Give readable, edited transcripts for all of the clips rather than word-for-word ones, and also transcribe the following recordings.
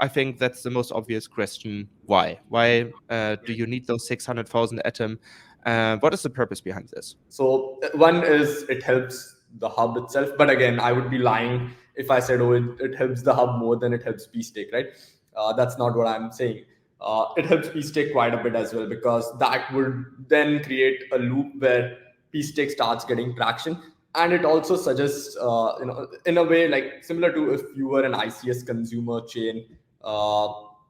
I think that's the most obvious question. Why? Why do you need those 600,000 atom? What is the purpose behind this? So one is it helps the hub itself, but again, I would be lying if I said, oh, it helps the hub more than it helps pStake, right? That's not what I'm saying. It helps pStake quite a bit as well, because that would then create a loop where pStake starts getting traction. And it also suggests, in a way, like similar to if you were an ICS consumer chain, uh,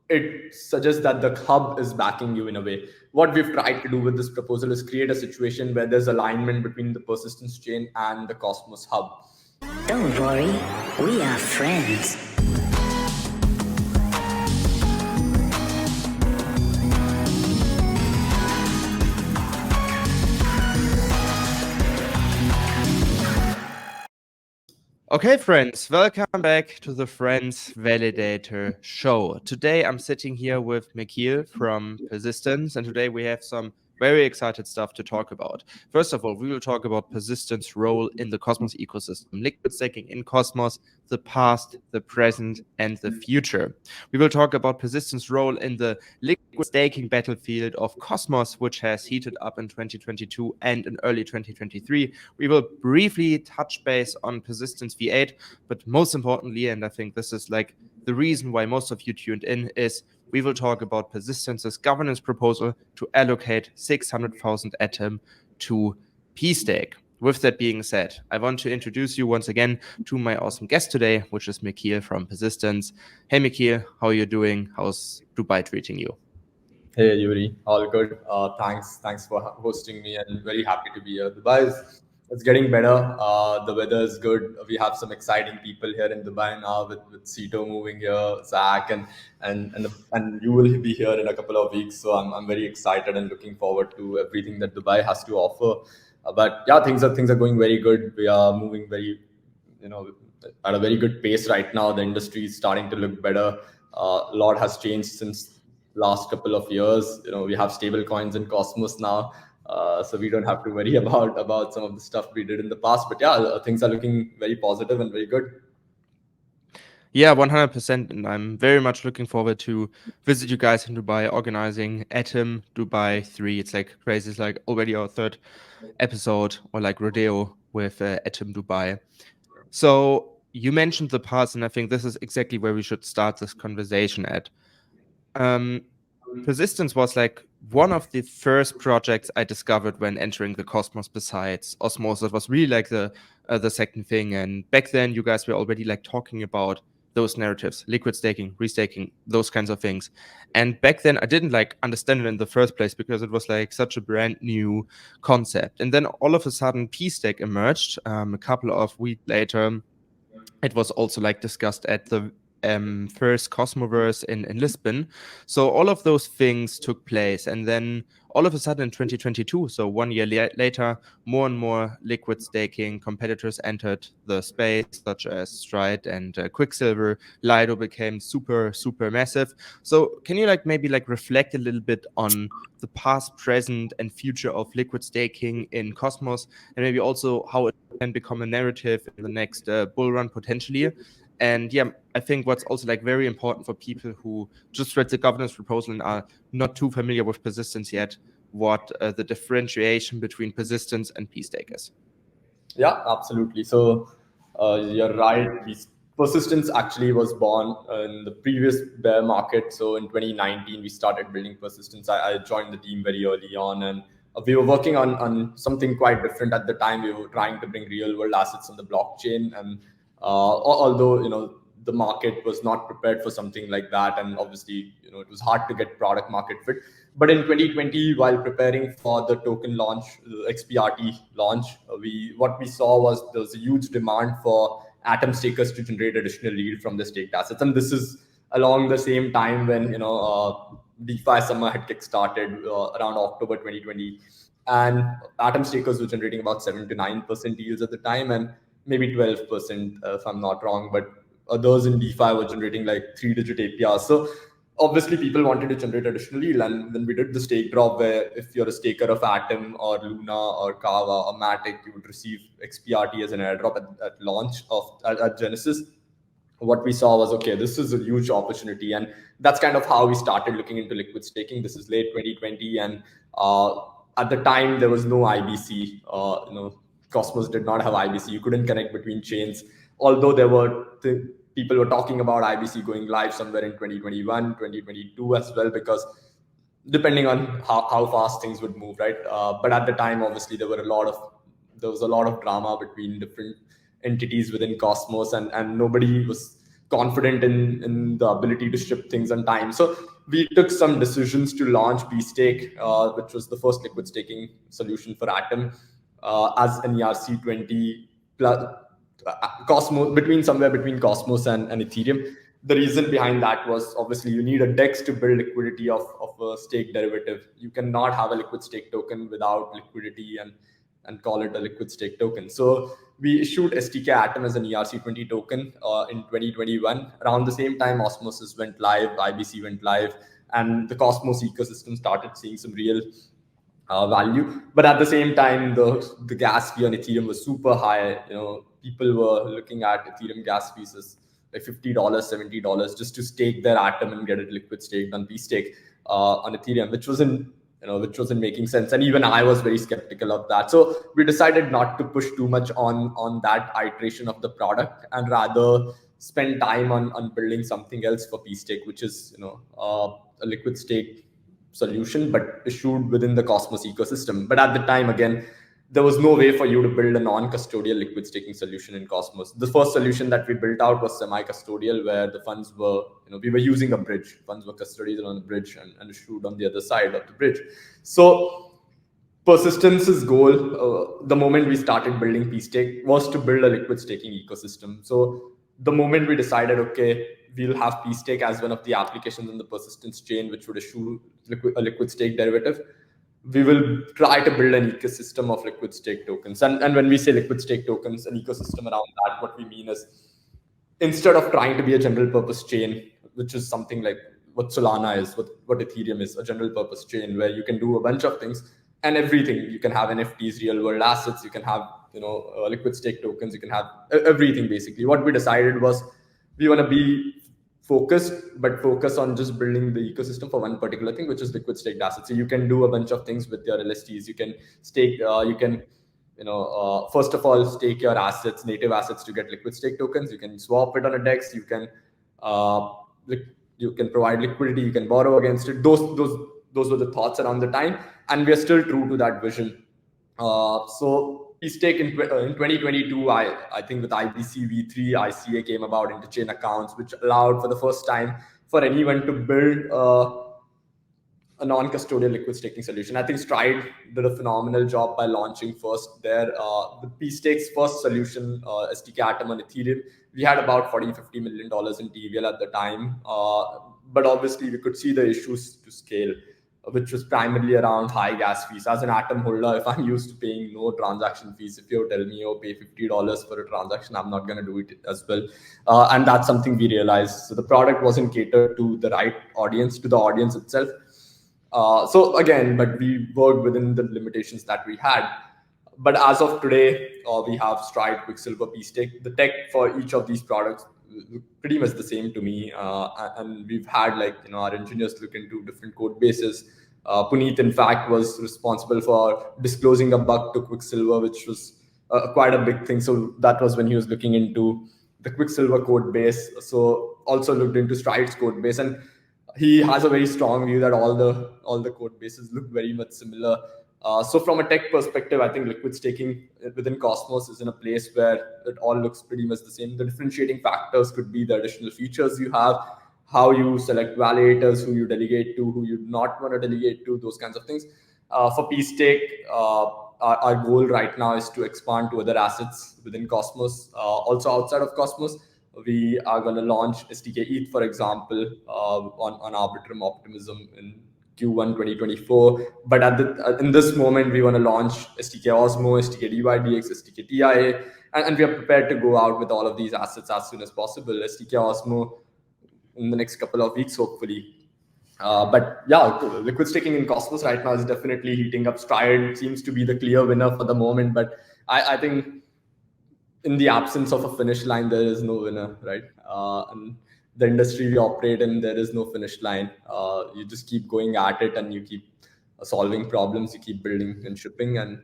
it suggests that the hub is backing you in a way. What we've tried to do with this proposal is create a situation where there's alignment between the persistence chain and the Cosmos Hub. Don't worry, we are friends. Okay, friends, welcome back to the FRENS Validator show. Today I'm sitting here with Mikhil from Persistence, and today we have some very excited stuff to talk about. First of all, we will talk about Persistence role in the Cosmos ecosystem, liquid staking in Cosmos, the past, the present, and the future. We will talk about Persistence role in the liquid staking battlefield of Cosmos, which has heated up in 2022 and in early 2023. We will briefly touch base on Persistence V8, but most importantly, and I think this is like the reason why most of you tuned in, is we will talk about Persistence's governance proposal to allocate 600,000 atom to pStake. With that being said, I want to introduce you once again to my awesome guest today, which is Mikhil from Persistence. Hey, Mikhil, how are you doing? How's Dubai treating you? Hey, Yuri, all good. Thanks for hosting me, and very happy to be here. Dubai is it's getting better. The weather is good. We have some exciting people here in Dubai now with Sito moving here, Zach, and you will be here in a couple of weeks. So I'm very excited and looking forward to everything that Dubai has to offer. But yeah, things are going very good. We are moving very, at a very good pace right now. The industry is starting to look better. A lot has changed since last couple of years. We have stable coins in Cosmos now, so we don't have to worry about some of the stuff we did in the past. But yeah, things are looking very positive and very good. Yeah, 100%. And I'm very much looking forward to visit you guys in Dubai, organizing Atom Dubai 3. It's like crazy. It's like already our third episode, or like rodeo with Atom Dubai. So you mentioned the past, and I think this is exactly where we should start this conversation at. Persistence was like one of the first projects I discovered when entering the Cosmos besides Osmosis. It was really like the second thing. And back then you guys were already like talking about those narratives, liquid staking, restaking, those kinds of things. And back then I didn't like understand it in the first place because it was like such a brand new concept. And then all of a sudden pStake emerged a couple of weeks later. It was also like discussed at the first Cosmoverse in Lisbon. So all of those things took place. And then all of a sudden in 2022, so 1 year later, more and more liquid staking competitors entered the space, such as Stride and Quicksilver. Lido became super, super massive. So can you like maybe like reflect a little bit on the past, present, and future of liquid staking in Cosmos, and maybe also how it can become a narrative in the next bull run potentially? And yeah, I think what's also like very important for people who just read the governance proposal and are not too familiar with Persistence yet, what the differentiation between Persistence and pStake is. Yeah, absolutely. So you're right. Persistence actually was born in the previous bear market. So in 2019, we started building Persistence. I joined the team very early on, and we were working on something quite different at the time. We were trying to bring real world assets on the blockchain, and although the market was not prepared for something like that, and obviously it was hard to get product market fit. But in 2020, while preparing for the token launch, XPRT launch, what we saw was there was a huge demand for atom stakers to generate additional yield from the staked assets, and this is along the same time when DeFi summer had kickstarted around October 2020, and atom stakers were generating about 7 to 9% yields at the time, and maybe 12% if I'm not wrong. But others in DeFi were generating like 3-digit APRs. So obviously people wanted to generate additional yield, and then we did the stake drop, where if you're a staker of Atom or Luna or Kava or Matic, you would receive XPRT as an airdrop at launch at Genesis. what we saw was, okay, this is a huge opportunity. And that's kind of how we started looking into liquid staking. This is late 2020. And at the time, there was no IBC. Cosmos did not have IBC. You couldn't connect between chains. Although there were people were talking about IBC going live somewhere in 2021, 2022 as well, because depending on how fast things would move, right? But at the time, obviously, there was a lot of drama between different entities within Cosmos, and nobody was confident in the ability to ship things on time. So we took some decisions to launch pStake, which was the first liquid staking solution for Atom, as an ERC20 plus Cosmos, somewhere between Cosmos and Ethereum. The reason behind that was, obviously, you need a DEX to build liquidity of a stake derivative. You cannot have a liquid stake token without liquidity and call it a liquid stake token. So we issued stkATOM as an ERC20 token in 2021. Around the same time, Osmosis went live, IBC went live, and the Cosmos ecosystem started seeing some real value. But at the same time, the gas fee on Ethereum was super high. People were looking at Ethereum gas fees as like $50, $70 just to stake their Atom and get it liquid staked on pStake on Ethereum, which wasn't making sense. And even I was very skeptical of that. So we decided not to push too much on that iteration of the product, and rather spend time on building something else for pStake, which is a liquid stake solution, but issued within the Cosmos ecosystem. But at the time, again, there was no way for you to build a non-custodial liquid staking solution in Cosmos. The first solution that we built out was semi-custodial, where the funds were, we were using a bridge. Funds were custodial on the bridge and issued on the other side of the bridge. So Persistence's goal, the moment we started building pStake, was to build a liquid staking ecosystem. So the moment we decided, okay, we'll have pStake as one of the applications in the Persistence chain, which would issue a liquid stake derivative, we will try to build an ecosystem of liquid stake tokens. And when we say liquid stake tokens, an ecosystem around that, what we mean is, instead of trying to be a general purpose chain, which is something like what Solana is, what Ethereum is, a general purpose chain where you can do a bunch of things and everything. You can have NFTs, real world assets, you can have liquid stake tokens, you can have everything. Basically, what we decided was, we want to be focused, but focus on just building the ecosystem for one particular thing, which is liquid staked assets. So you can do a bunch of things with your LSTs. You can stake, first of all, stake your assets, native assets, to get liquid stake tokens. You can swap it on a DEX. You can provide liquidity. You can borrow against it. Those were the thoughts around the time, and we are still true to that vision. So pStake in 2022, I think with IBC v3, ICA came about, interchain accounts, which allowed for the first time for anyone to build a non-custodial liquid staking solution. I think Stride did a phenomenal job by launching first there. The pStake's first solution, stkATOM on Ethereum, we had about $40-50 million in TVL at the time. But obviously, we could see the issues to scale, which was primarily around high gas fees. As an Atom holder, if I'm used to paying no transaction fees, if you tell me, pay $50 for a transaction, I'm not going to do it as well. And that's something we realized. So the product wasn't catered to the right audience, to the audience itself. So again, but we worked within the limitations that we had. But as of today, we have Stride, Quicksilver, pStake. The tech for each of these products pretty much the same to me, and we've had our engineers look into different code bases. Puneet, in fact, was responsible for disclosing a bug to Quicksilver, which was quite a big thing. So that was when he was looking into the Quicksilver code base. So also looked into Stride's code base, and he has a very strong view that all the code bases look very much similar. So from a tech perspective, I think liquid staking within Cosmos is in a place where it all looks pretty much the same. The differentiating factors could be the additional features you have, how you select validators, who you delegate to, who you not want to delegate to, those kinds of things. For pStake, our goal right now is to expand to other assets within Cosmos. Also outside of Cosmos, we are going to launch stkETH, for example, on Arbitrum Optimism in Q1 2024. But in this moment, we want to launch stkOsmo, stkDYDX, stkTIA, and we are prepared to go out with all of these assets as soon as possible. stkOsmo in the next couple of weeks, hopefully. But yeah, liquid staking in Cosmos right now is definitely heating up. Stride seems to be the clear winner for the moment, but I think in the absence of a finish line, there is no winner, right? And the industry we operate in, there is no finish line. You just keep going at it, and you keep solving problems. You keep building and shipping, and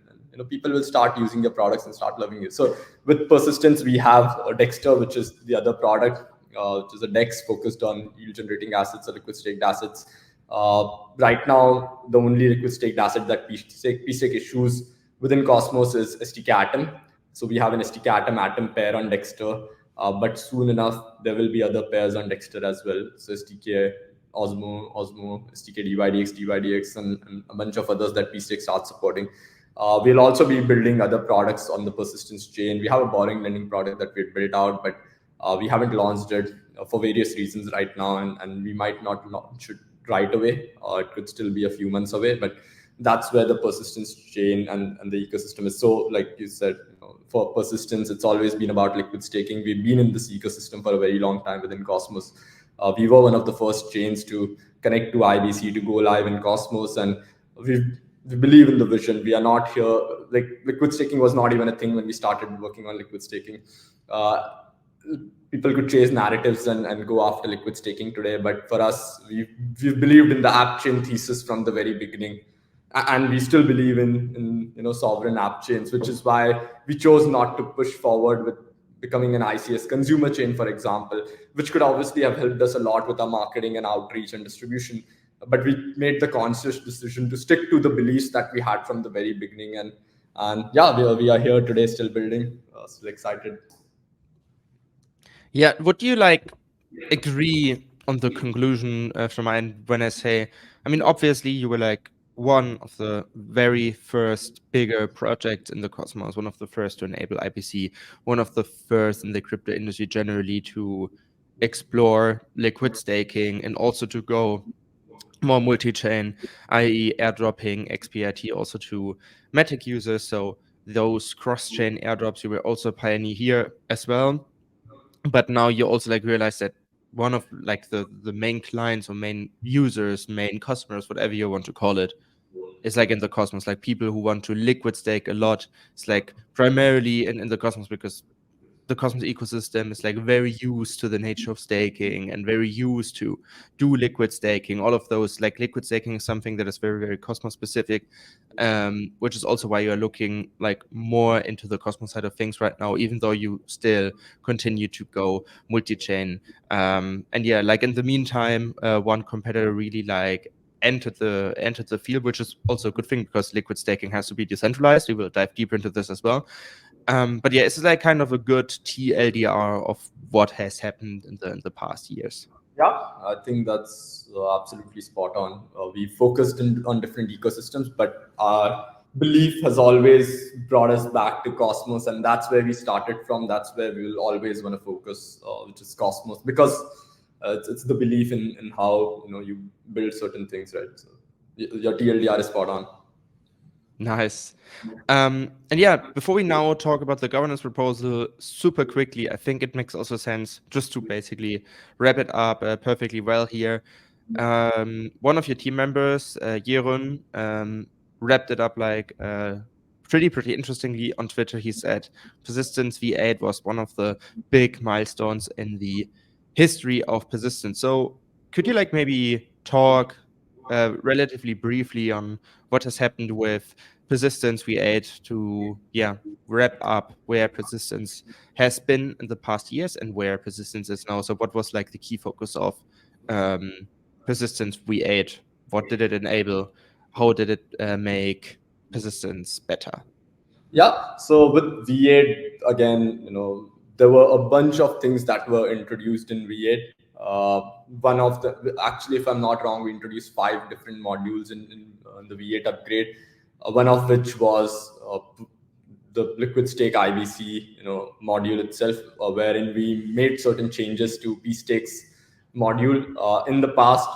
people will start using your products and start loving it. So with persistence, we have a Dexter, which is the other product, which is a DEX focused on yield generating assets or liquid staked assets. Right now, the only liquid staked asset that pStake issues within Cosmos is stkATOM. So we have an stkATOM atom pair on Dexter, but soon enough there will be other pairs on Dexter as well. So STK Osmo, STK DYDX, and a bunch of others that pStake starts supporting. We'll also be building other products on the persistence chain. We have a borrowing lending product that we've built out, but we haven't launched it for various reasons right now, and we might not launch it right away. It could still be a few months away, but that's where the persistence chain and the ecosystem is. So like you said, for persistence, it's always been about liquid staking. We've been in this ecosystem for a very long time within Cosmos. We were one of the first chains to connect to IBC, to go live in Cosmos, and we believe in the vision. We are not here, like liquid staking was not even a thing when we started working on liquid staking. People could chase narratives and go after liquid staking today, but for us, we've believed in the app chain thesis from the very beginning, and we still believe in sovereign app chains, which is why we chose not to push forward with becoming an ICS consumer chain, for example, which could obviously have helped us a lot with our marketing and outreach and distribution. But we made the conscious decision to stick to the beliefs that we had from the very beginning, and yeah, we are here today, still building, still excited. Yeah, would you agree on the conclusion from mine when I say, I mean, obviously you were one of the very first bigger projects in the Cosmos, one of the first to enable IBC, one of the first in the crypto industry generally to explore liquid staking and also to go more multi-chain, i.e. airdropping XPIT also to Matic users. So those cross-chain airdrops, you were also a pioneer here as well. But now you also realize that one of the main clients or main users, main customers, whatever you want to call it, is in the Cosmos, people who want to liquid stake a lot. It's primarily in the Cosmos because the Cosmos ecosystem is very used to the nature of staking and very used to do liquid staking. All of those, liquid staking is something that is very, very Cosmos specific, which is also why you're looking more into the Cosmos side of things right now, even though you still continue to go multi-chain. And yeah, in the meantime, one competitor really entered the field, which is also a good thing because liquid staking has to be decentralized. We will dive deeper into this as well. But yeah, it's kind of a good TLDR of what has happened in the past years. Yeah, I think that's absolutely spot on. We focused on different ecosystems, but our belief has always brought us back to Cosmos, and that's where we started from. That's where we will always want to focus, which is Cosmos, because it's the belief in how you build certain things, right? So your TLDR is spot on. Nice. And yeah, before we now talk about the governance proposal super quickly, I think it makes also sense just to basically wrap it up perfectly well here. One of your team members, Jeroen, wrapped it up pretty interestingly on Twitter. He said Persistence V8 was one of the big milestones in the history of Persistence. So could you maybe talk relatively briefly on what has happened with Persistence V8 to wrap up where Persistence has been in the past years and where Persistence is now? So what was the key focus of Persistence V8? What did it enable? How did it make Persistence better? Yeah, so with V8, again, there were a bunch of things that were introduced in V8. One of actually, if I'm not wrong, we introduced 5 different modules in the V8 upgrade. One of which was the liquid stake IBC, module itself, wherein we made certain changes to pStake's module. In the past,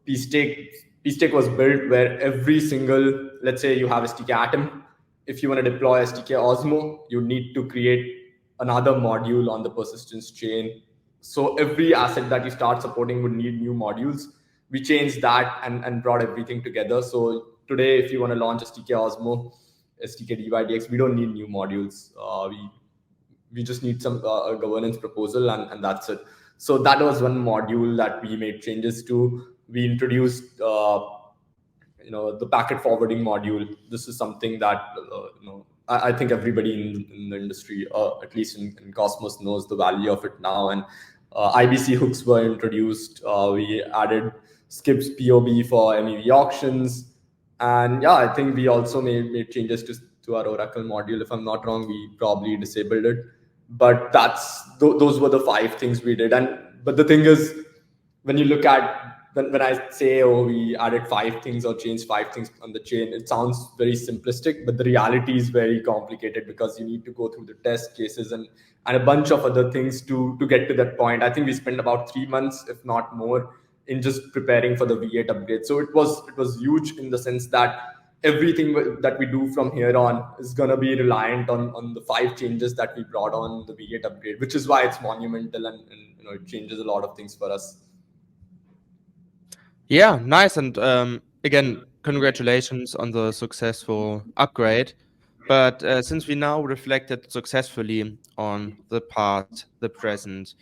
pStake was built where every single, let's say you have a stkATOM. If you want to deploy STK Osmo, you need to create another module on the persistence chain. So every asset that you start supporting would need new modules. We changed that and brought everything together. So today, if you want to launch STK Osmo, STK DYDX, we don't need new modules. we just need some a governance proposal, and that's it. So that was one module that we made changes to. We introduced the packet forwarding module. This is something that I think everybody in the industry, at least in Cosmos, knows the value of it now. And IBC hooks were introduced. We added skips POB for MEV auctions, and yeah, I think we also made changes to our Oracle module. If I'm not wrong, we probably disabled it. But those were the 5 things we did. And but the thing is, when you look at when I say, oh, we added 5 things or changed 5 things on the chain, it sounds very simplistic, but the reality is very complicated because you need to go through the test cases and a bunch of other things to get to that point. I think we spent about 3 months, if not more, in just preparing for the V8 upgrade. So it was huge in the sense that everything that we do from here on is going to be reliant on the 5 changes that we brought on the V8 upgrade, which is why it's monumental, and it changes a lot of things for us. Yeah, nice. And again, congratulations on the successful upgrade. But since we now reflected successfully on the past, the present,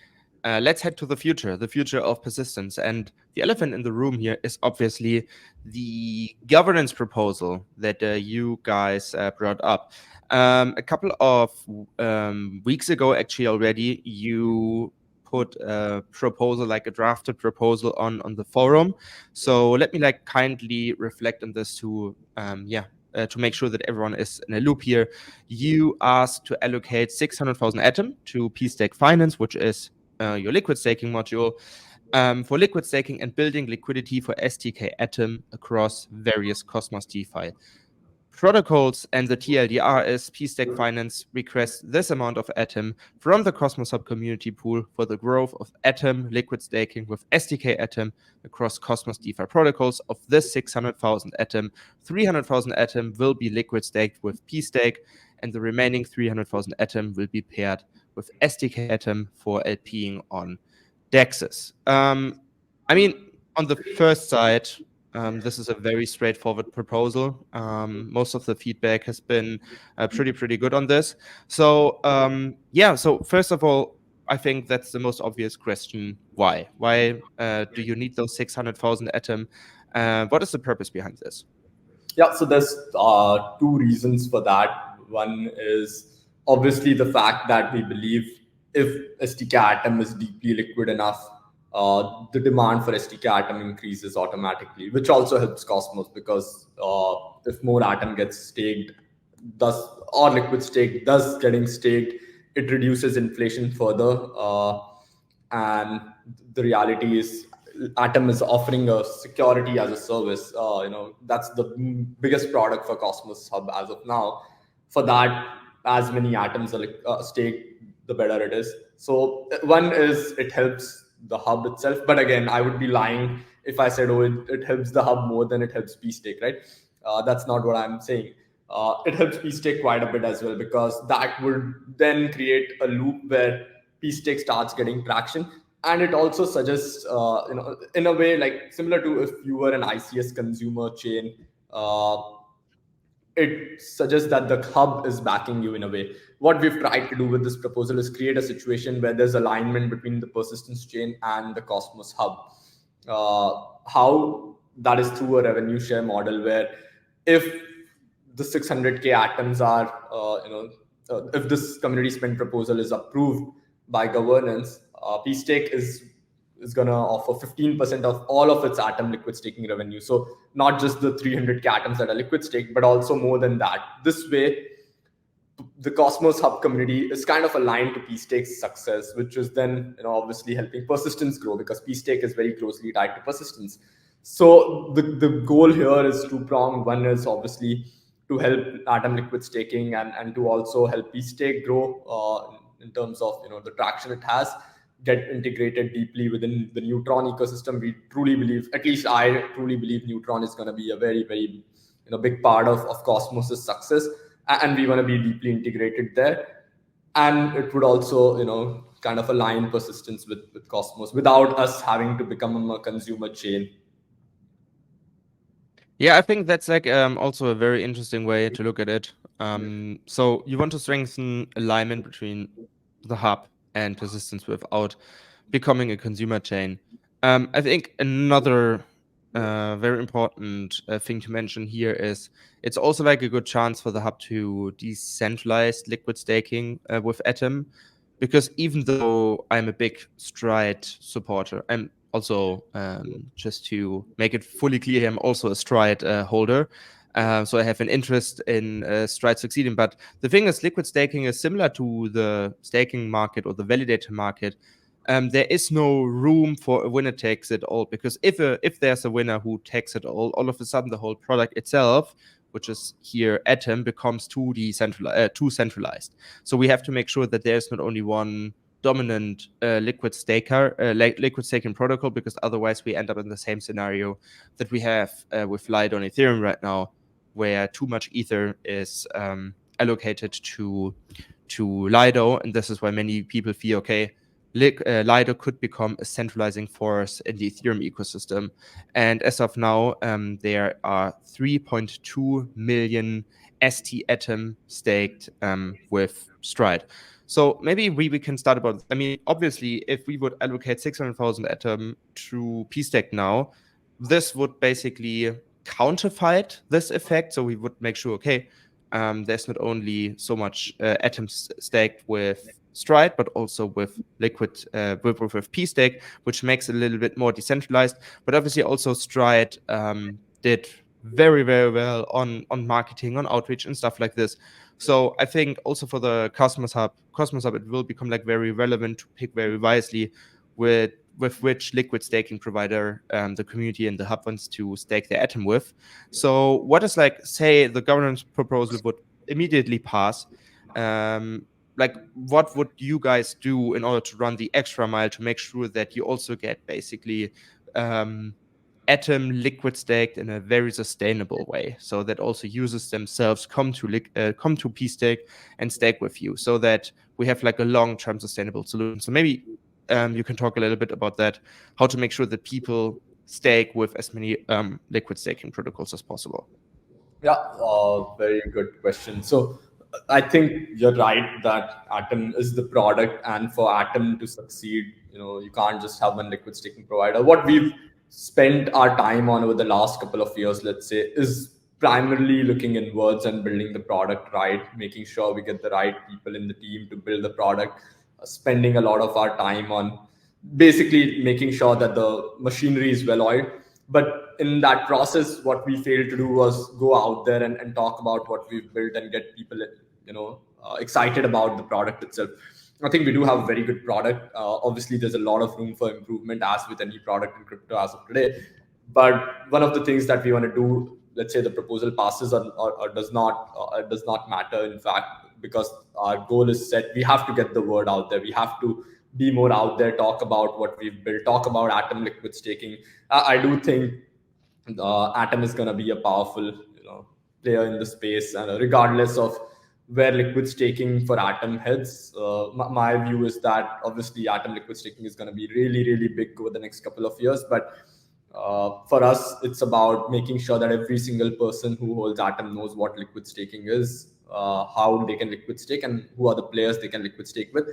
let's head to the future of persistence. And the elephant in the room here is obviously the governance proposal that you guys brought up. A couple of weeks ago, actually, already, you put a proposal, like a drafted proposal on the forum. So let me kindly reflect on this to make sure that everyone is in a loop here. You asked to allocate 600,000 ATOM to pStake Finance, which is your liquid staking module, for liquid staking and building liquidity for stkATOM across various Cosmos DeFi protocols. And the TLDR is pStake Finance requests this amount of ATOM from the Cosmos Hub community pool for the growth of ATOM liquid staking with stkATOM across Cosmos DeFi protocols. Of this 600,000 ATOM, 300,000 ATOM will be liquid staked with pStake, and the remaining 300,000 ATOM will be paired with stkATOM for LPing on DEXs. I mean, on the first side, this is a very straightforward proposal. Most of the feedback has been pretty good on this. So so first of all, I think that's the most obvious question. Why? Why do you need those 600,000 ATOM? What is the purpose behind this? Yeah, so there's 2 reasons for that. One is obviously the fact that we believe if stkATOM is deeply liquid enough, the demand for stkATOM increases automatically, which also helps Cosmos because if more ATOM gets staked, or liquid stake, thus getting staked, it reduces inflation further. And the reality is, ATOM is offering a security as a service. That's the biggest product for Cosmos Hub as of now. For that, as many atoms are staked, the better it is. So one is it helps the hub itself, but again, I would be lying if I said, oh, it helps the hub more than it helps pStake, right? That's not what I'm saying. It helps pStake quite a bit as well, because that would then create a loop where pStake starts getting traction. And it also suggests, in a way, like similar to if you were an ICS consumer chain, it suggests that the hub is backing you in a way. What we've tried to do with this proposal is create a situation where there's alignment between the persistence chain and the Cosmos Hub. How that is through a revenue share model, where if the 600K atoms are, if this community spend proposal is approved by governance, pStake is going to offer 15% of all of its ATOM liquid staking revenue. So not just the 300K atoms that are liquid staked, but also more than that. This way, the Cosmos Hub community is kind of aligned to pStake's success, which is then obviously helping persistence grow, because pStake is very closely tied to persistence. So the goal here is two-pronged. One is obviously to help ATOM liquid staking and to also help pStake grow in terms of the traction it has, get integrated deeply within the Neutron ecosystem. We truly believe, at least I truly believe, Neutron is going to be a very, very big part of Cosmos's success, and we want to be deeply integrated there. And it would also kind of align persistence with Cosmos without us having to become a consumer chain. Yeah, I think that's also a very interesting way to look at it. So you want to strengthen alignment between the hub and persistence without becoming a consumer chain. I think another very important thing to mention here is it's also like a good chance for the hub to decentralize liquid staking with Atom, because even though I'm a big Stride supporter, I'm also, just to make it fully clear, I'm also a Stride holder. So I have an interest in Stride succeeding. But the thing is, liquid staking is similar to the staking market or the validator market. There is no room for a winner takes it all, because if there's a winner who takes it all of a sudden the whole product itself, which is here Atom, becomes too centralized. So we have to make sure that there's not only one dominant liquid staking protocol, because otherwise we end up in the same scenario that we have with Lido on Ethereum right now, where too much ether is allocated to Lido, and this is why many people feel, okay, Lido could become a centralizing force in the Ethereum ecosystem. And as of now, there are 3.2 million stkATOM staked with Stride. So maybe we can start about, I mean, obviously, if we would allocate 600,000 Atom to pStake now, this would basically counterfight this effect. So we would make sure, okay, there's not only so much atoms staked with Stride, but also with liquid with pStake, which makes it a little bit more decentralized. But obviously, also Stride did very, very well on marketing, on outreach, and stuff like this. So I think also for the Cosmos Hub, it will become like very relevant to pick very wisely with which liquid staking provider the community and the hub wants to stake their Atom with. So what is, like, say the governance proposal would immediately pass, like, what would you guys do in order to run the extra mile to make sure that you also get basically Atom liquid staked in a very sustainable way, so that also users themselves come to pStake and stake with you, so that we have like a long-term sustainable solution? So maybe you can talk a little bit about that, how to make sure that people stake with as many liquid staking protocols as possible. Yeah, very good question. So I think you're right that Atom is the product, and for Atom to succeed, you can't just have one liquid staking provider. What we've spent our time on over the last couple of years, let's say, is primarily looking inwards and building the product right, making sure we get the right people in the team to build the product, spending a lot of our time on basically making sure that the machinery is well oiled. But in that process, what we failed to do was go out there and talk about what we've built and get people excited about the product itself. I think we do have a very good product. Obviously, there's a lot of room for improvement, as with any product in crypto as of today. But one of the things that we want to do, let's say the proposal passes or does not matter, in fact, because our goal is set. We have to get the word out there. We have to be more out there, talk about what we've built, talk about Atom liquid staking. I do think Atom is going to be a powerful player in the space, and regardless of where liquid staking for Atom heads. My view is that obviously Atom liquid staking is going to be really, really big over the next couple of years. But for us, it's about making sure that every single person who holds Atom knows what liquid staking is, how they can liquid stake, and who are the players they can liquid stake with.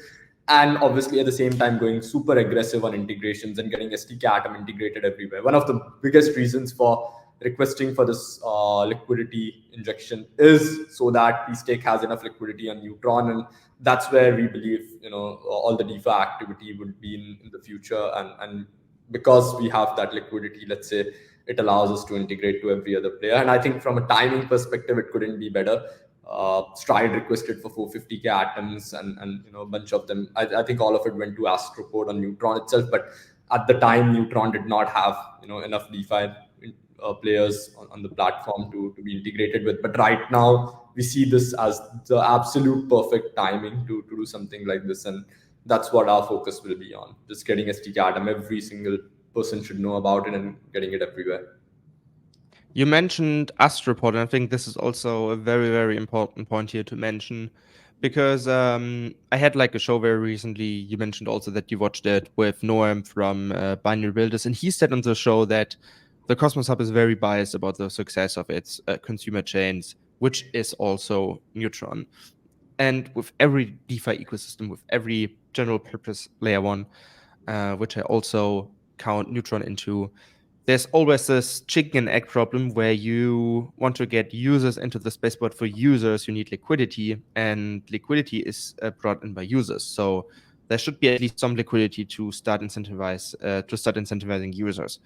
And obviously, at the same time, going super aggressive on integrations and getting stkATOM integrated everywhere. One of the biggest reasons for requesting for this liquidity injection is so that pStake has enough liquidity on Neutron, and that's where we believe all the DeFi activity would be in the future. And because we have that liquidity, let's say, it allows us to integrate to every other player. And I think from a timing perspective, it couldn't be better. Stride requested for 450k atoms, and a bunch of them. I think all of it went to Astroport on Neutron itself, but at the time, Neutron did not have enough DeFi players on the platform to be integrated with. But right now, we see this as the absolute perfect timing to do something like this, and that's what our focus will be on: just getting stkATOM. Every single person should know about it and getting it everywhere. You mentioned Astroport, and I think this is also a very, very important point here to mention, because I had like a show very recently. You mentioned also that you watched it with Noam from Binary Builders, and he said on the show that the Cosmos Hub is very biased about the success of its consumer chains, which is also Neutron. And with every DeFi ecosystem, with every general purpose layer one, which I also count Neutron into, there's always this chicken and egg problem where you want to get users into the space, but for users, you need liquidity, and liquidity is brought in by users. So there should be at least some liquidity to start incentivizing users.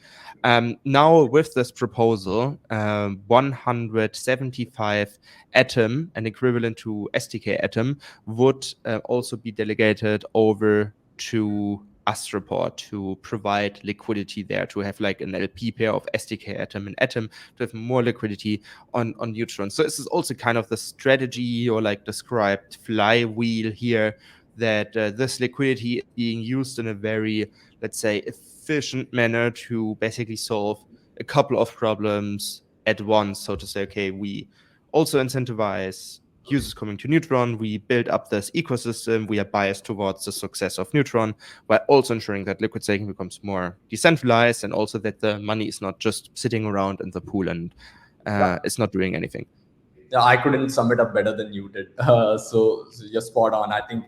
Now with this proposal, 175 Atom, an equivalent to stkATOM, would also be delegated over to Astroport to provide liquidity there, to have like an LP pair of stkATOM and Atom to have more liquidity on Neutron. So this is also kind of the strategy or like described flywheel here, that this liquidity is being used in a very, let's say, efficient manner to basically solve a couple of problems at once. So to say, okay, we also incentivize users coming to Neutron, we build up this ecosystem, we are biased towards the success of Neutron, while also ensuring that liquid staking becomes more decentralized, and also that the money is not just sitting around in the pool and it's not doing anything. Yeah, I couldn't sum it up better than you did. So you're spot on. I think,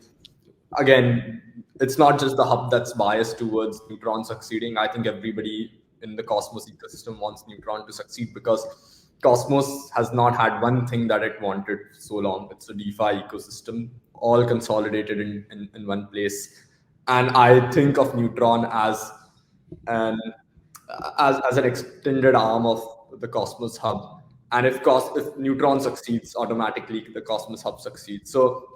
again, it's not just the hub that's biased towards Neutron succeeding. I think everybody in the Cosmos ecosystem wants Neutron to succeed, because Cosmos has not had one thing that it wanted so long. It's a DeFi ecosystem, all consolidated in one place. And I think of Neutron an as an extended arm of the Cosmos Hub. And if Neutron succeeds, automatically the Cosmos Hub succeeds. So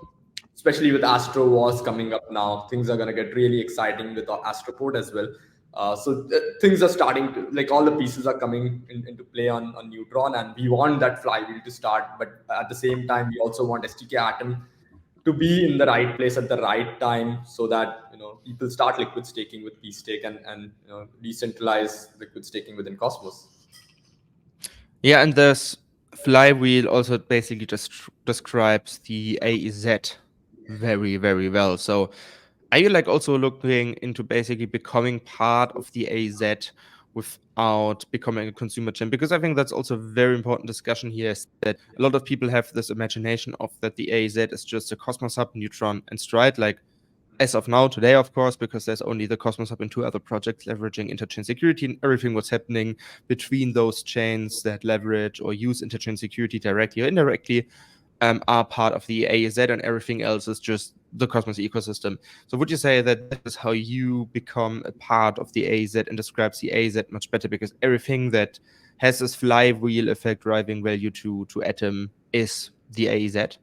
especially with Astro Wars coming up now, things are going to get really exciting with Astroport as well. Things are starting to, like, all the pieces are coming into play on Neutron, and we want that flywheel to start. But at the same time, we also want stkATOM to be in the right place at the right time, so that people start liquid staking with pStake and decentralize liquid staking within Cosmos. Yeah, and this flywheel also basically just describes the AEZ very, very well. So are you like also looking into basically becoming part of the AEZ without becoming a consumer chain? Because I think that's also a very important discussion here, is that a lot of people have this imagination of that the AEZ is just a Cosmos Hub, Neutron, and Stride. Like, as of now, today, of course, because there's only the Cosmos Hub and 2 other projects leveraging interchain security, and everything what's happening between those chains that leverage or use interchain security directly or indirectly are part of the AEZ, and everything else is just the Cosmos ecosystem. So would you say that this is how you become a part of the AEZ and describes the AEZ much better, because everything that has this flywheel effect driving value to Atom is the AEZ?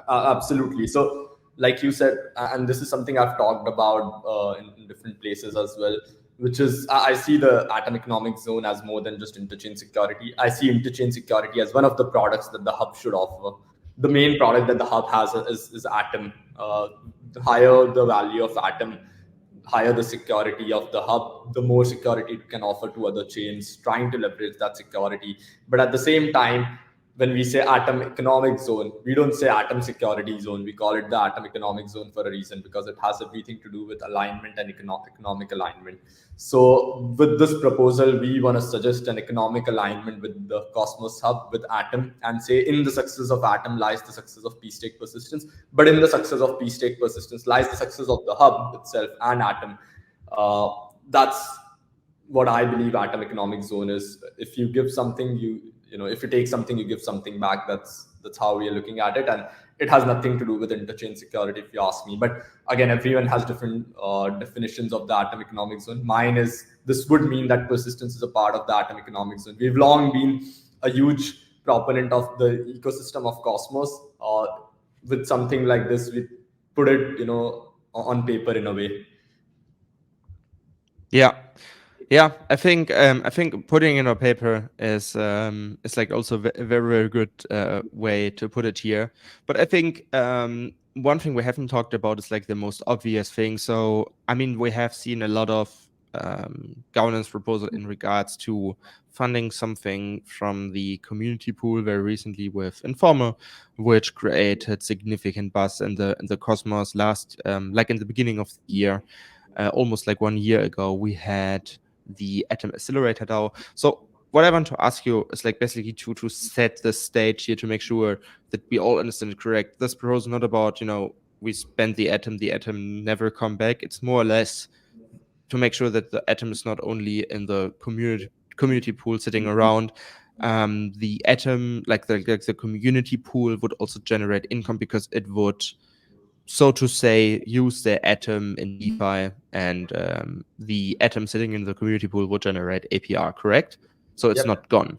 Absolutely. So, like you said, and this is something I've talked about in different places as well, which is I see the Atom economic zone as more than just interchain security. I see interchain security as one of the products that the hub should offer. The main product that the hub has is Atom. The higher the value of Atom, higher the security of the hub, the more security it can offer to other chains trying to leverage that security. But at the same time, when we say Atom economic zone, we don't say Atom security zone. We call it the Atom economic zone for a reason, because it has everything to do with alignment and economic alignment. So with this proposal, we want to suggest an economic alignment with the Cosmos Hub, with Atom, and say in the success of Atom lies the success of pStake persistence, but in the success of pStake persistence lies the success of the hub itself and Atom. That's what I believe Atom economic zone is. If you give something, if you take something, you give something back. That's how we are looking at it, and it has nothing to do with interchain security, if you ask me. But again, everyone has different definitions of the Atom economic zone. Mine is, this would mean that persistence is a part of the Atom economic zone. We've long been a huge proponent of the ecosystem of Cosmos. With something like this, we put it on paper in a way. Yeah, I think putting in a paper is like also a very, very good way to put it here. But I think one thing we haven't talked about is like the most obvious thing. So I mean, we have seen a lot of governance proposal in regards to funding something from the community pool very recently with Informer, which created significant buzz in the Cosmos last like in the beginning of the year. Almost like 1 year ago, we had the Atom Accelerator DAO. So what I want to ask you is like basically to set the stage here to make sure that we all understand it correct. This proposal is not about, we spend the atom never come back. It's more or less to make sure that the atom is not only in the community pool sitting around. The atom, like the community pool, would also generate income because it would, so to say, use the atom in DeFi, and the atom sitting in the community pool would generate APR, correct? So it's Yep. not gone.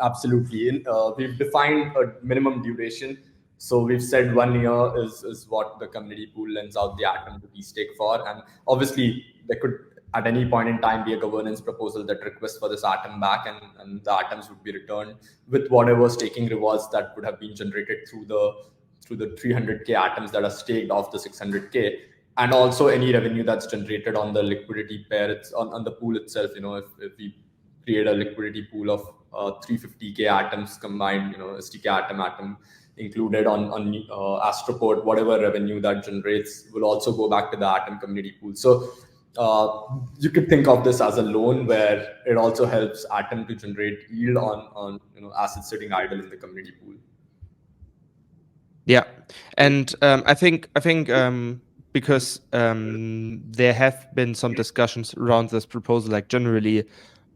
Absolutely. We've defined a minimum duration. So we've said 1 year is what the community pool lends out the atom to pStake for. And obviously, there could at any point in time be a governance proposal that requests for this atom back, and the atoms would be returned with whatever staking rewards that would have been generated through the 300K atoms that are staked off the 600K. And also any revenue that's generated on the liquidity pair, it's on the pool itself. If we create a liquidity pool of 350K atoms combined, stkATOM atom included on Astroport, whatever revenue that generates will also go back to the atom community pool. So you could think of this as a loan where it also helps atom to generate yield on assets sitting idle in the community pool. Yeah, and I think because there have been some discussions around this proposal, like generally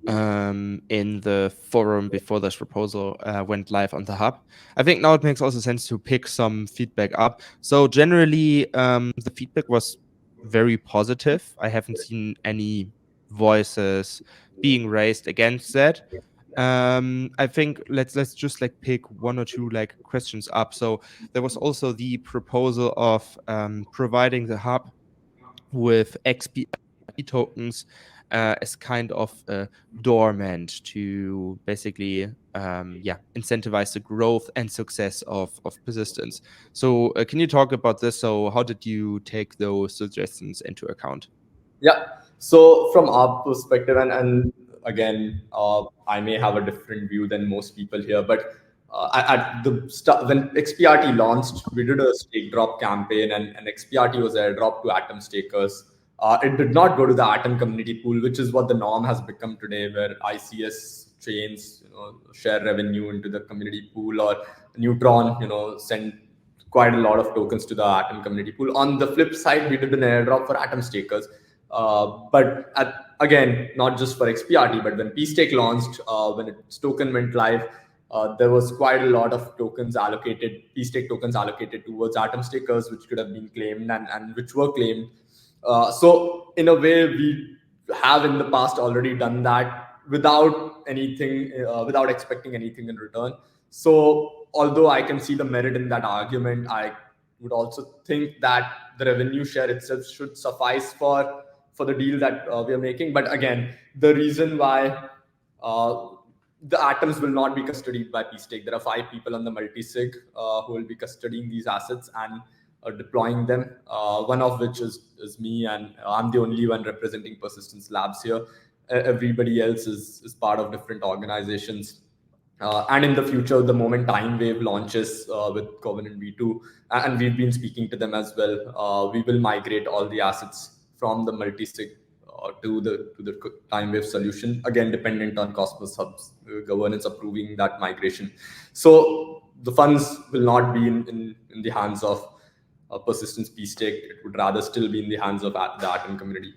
in the forum before this proposal went live on the hub. I think now it makes also sense to pick some feedback up. So generally, the feedback was very positive. I haven't seen any voices being raised against that. I think let's just like pick one or two like questions up. So there was also the proposal of providing the hub with XP tokens as kind of dormant to basically incentivize the growth and success of persistence. So can you talk about this? So how did you take those suggestions into account? Yeah. So from our perspective, and again, I may have a different view than most people here, but at the start, when XPRT launched, we did a stake drop campaign, and XPRT was airdrop to Atom stakers. It did not go to the Atom community pool, which is what the norm has become today, where ICS chains, share revenue into the community pool, or Neutron, send quite a lot of tokens to the Atom community pool. On the flip side, we did an airdrop for Atom stakers. But again, not just for XPRT, but when pStake launched, when its token went live, there was quite a lot of tokens allocated, pStake tokens allocated towards Atom stakers, which could have been claimed and which were claimed. So in a way, we have in the past already done that without anything, without expecting anything in return. So although I can see the merit in that argument, I would also think that the revenue share itself should suffice for the deal that we are making. But again, the reason why the atoms will not be custodied by pStake, there are 5 people on the multi-sig who will be custodying these assets and deploying them, one of which is me, and I'm the only one representing Persistence Labs here. Everybody else is part of different organizations. And in the future, the moment Time Wave launches with Covenant V2, and we've been speaking to them as well, we will migrate all the assets from the multi-sig to the Time Wave solution, again dependent on Cosmos Hub's governance approving that migration. So the funds will not be in the hands of Persistence pStake. It would rather still be in the hands of the Atom community.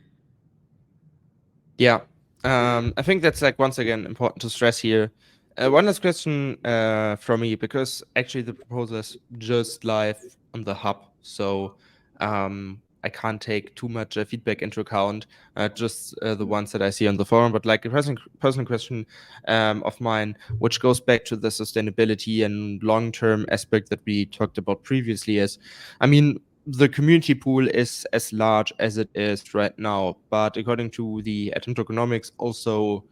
Yeah, I think that's like once again important to stress here. One last question from me, because actually the proposal is just live on the hub, so I can't take too much feedback into account, just the ones that I see on the forum. But like a personal question of mine, which goes back to the sustainability and long-term aspect that we talked about previously, is, I mean, the community pool is as large as it is right now, but according to the Atom tokenomics, also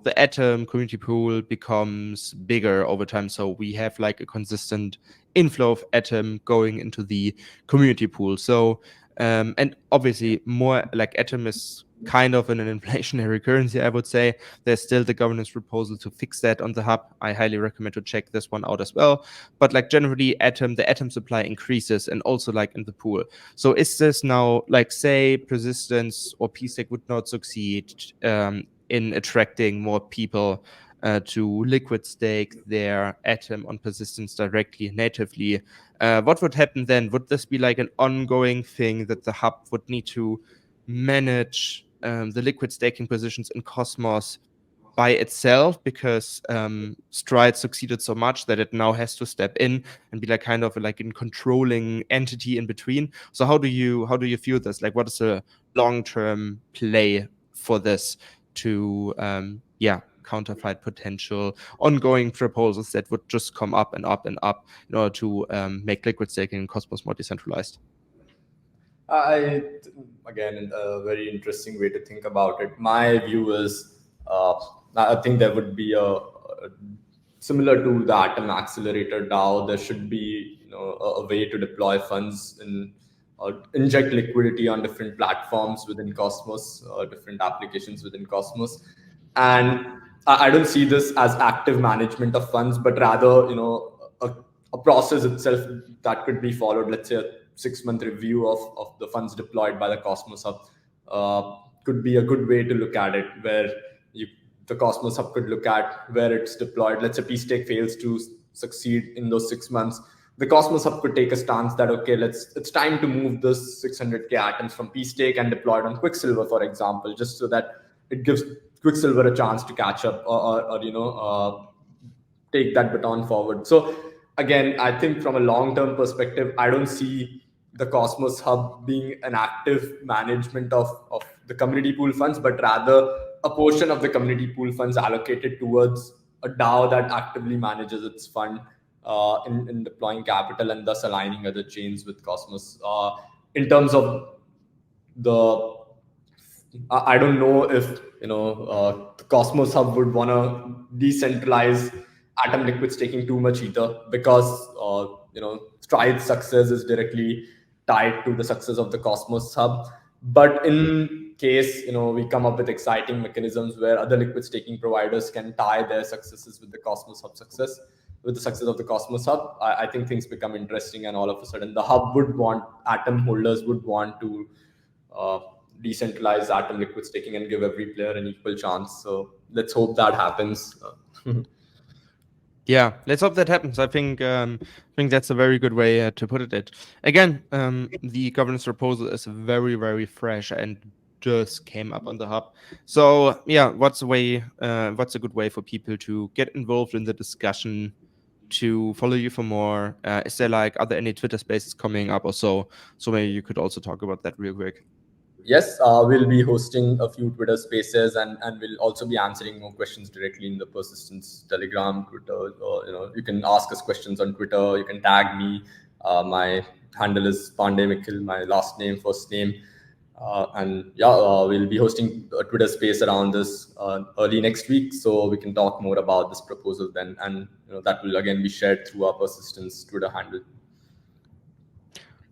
the Atom community pool becomes bigger over time. So we have like a consistent inflow of Atom going into the community pool. So and obviously more like Atom is kind of an inflationary currency, I would say. There's still the governance proposal to fix that on the hub. I highly recommend to check this one out as well. But like generally the Atom supply increases, and also like in the pool. So is this now, like, say Persistence or pStake would not succeed in attracting more people to liquid stake their atom on persistence directly natively. What would happen then? Would this be like an ongoing thing that the hub would need to manage the liquid staking positions in Cosmos by itself, because Stride succeeded so much that it now has to step in and be like kind of like a controlling entity in between? So how do you feel this? Like, what is a long-term play for this to counterfight potential ongoing proposals that would just come up and up and up in order to make liquid staking in Cosmos more decentralized? I again, a very interesting way to think about it. My view is, I think there would be a similar to the Atom Accelerator DAO. There should be, a way to deploy funds and inject liquidity on different platforms within Cosmos, different applications within Cosmos, and I don't see this as active management of funds, but rather, a process itself that could be followed. Let's say a 6-month review of the funds deployed by the Cosmos Hub could be a good way to look at it, where the Cosmos Hub could look at where it's deployed. Let's say pStake fails to succeed in those 6 months. The Cosmos Hub could take a stance that, okay, it's time to move this 600K atoms from pStake and deploy it on Quicksilver, for example, just so that it gives Quicksilver a chance to catch up or take that baton forward. So again, I think from a long-term perspective, I don't see the Cosmos Hub being an active management of the community pool funds, but rather a portion of the community pool funds allocated towards a DAO that actively manages its fund in deploying capital and thus aligning other chains with Cosmos. In terms of I don't know if the Cosmos Hub would want to decentralize Atom liquid staking too much either, because Stride's success is directly tied to the success of the Cosmos Hub. But in case we come up with exciting mechanisms where other liquid staking providers can tie their successes with the Cosmos Hub success, with the success of the Cosmos Hub, I think things become interesting, and all of a sudden the hub would want, Atom holders would want to decentralize Atom liquid staking and give every player an equal chance. So let's hope that happens. Yeah, let's hope that happens. I think that's a very good way to put it. Again, the governance proposal is very, very fresh and just came up on the hub. So yeah, what's a good way for people to get involved in the discussion, to follow you for more? Is there are there any Twitter spaces coming up or so? So maybe you could also talk about that real quick. Yes, we'll be hosting a few Twitter spaces, and we'll also be answering more questions directly in the Persistence Telegram, Twitter. You can ask us questions on Twitter. You can tag me. My handle is Pandey Mikhil, my last name, first name. We'll be hosting a Twitter space around this early next week, so we can talk more about this proposal then, and that will again be shared through our Persistence Twitter handle.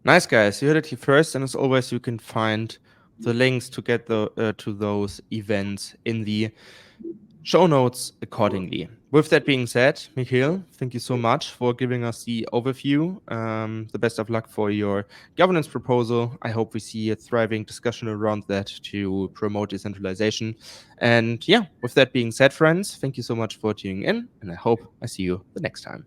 Nice, guys. You heard it here first, and as always, you can find the links to get to those events in the show notes accordingly. With that being said, Mikhil, thank you so much for giving us the overview. The best of luck for your governance proposal. I hope we see a thriving discussion around that to promote decentralization. And yeah, with that being said, friends, thank you so much for tuning in, and I hope I see you the next time.